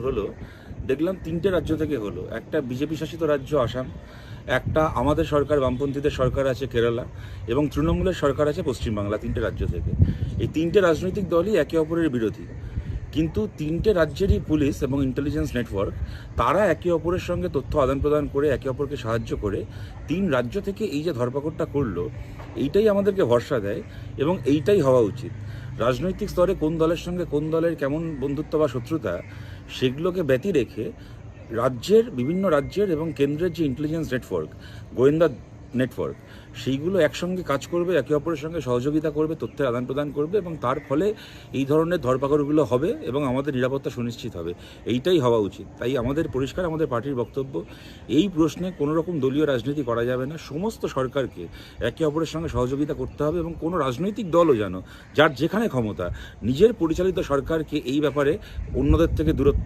হলো দেখলাম তিনটে রাজ্য থেকে হলো। একটা বিজেপি শাসিত রাজ্য আসাম, একটা আমাদের সরকার বামপন্থীদের সরকার আছে কেরালা, এবং তৃণমূলের সরকার আছে পশ্চিমবাংলা। তিনটে রাজ্য থেকে এই তিনটে রাজনৈতিক দলই একে অপরের বিরোধী, কিন্তু তিনটে রাজ্যেরই পুলিশ এবং ইন্টেলিজেন্স নেটওয়ার্ক তারা একে অপরের সঙ্গে তথ্য আদান প্রদান করে একে অপরকে সাহায্য করে তিন রাজ্য থেকে এই যে ধরপাকড়টা করলো, এইটাই আমাদেরকে ভরসা দেয় এবং এইটাই হওয়া উচিত। রাজনৈতিক স্তরে কোন দলের সঙ্গে কোন দলের কেমন বন্ধুত্ব বা শত্রুতা, সেগুলোকে ব্যতি রেখে রাজ্যের বিভিন্ন রাজ্যের এবং কেন্দ্রের যে ইন্টেলিজেন্স নেটওয়ার্ক, গোয়েন্দা নেটওয়ার্ক, সেইগুলো একসঙ্গে কাজ করবে, একে অপরের সঙ্গে সহযোগিতা করবে, তথ্যের আদান প্রদান করবে, এবং তার ফলে এই ধরনের ধরপাকড়গুলো হবে এবং আমাদের নিরাপত্তা সুনিশ্চিত হবে। এইটাই হওয়া উচিত। তাই আমাদের পরিষ্কার আমাদের পার্টির বক্তব্য, এই প্রশ্নে কোনো রকম দলীয় রাজনীতি করা যাবে না। সমস্ত সরকারকে একে অপরের সঙ্গে সহযোগিতা করতে হবে এবং কোনো রাজনৈতিক দলও যেন যার যেখানে ক্ষমতা নিজের পরিচালিত সরকারকে এই ব্যাপারে অন্যদের থেকে দূরত্ব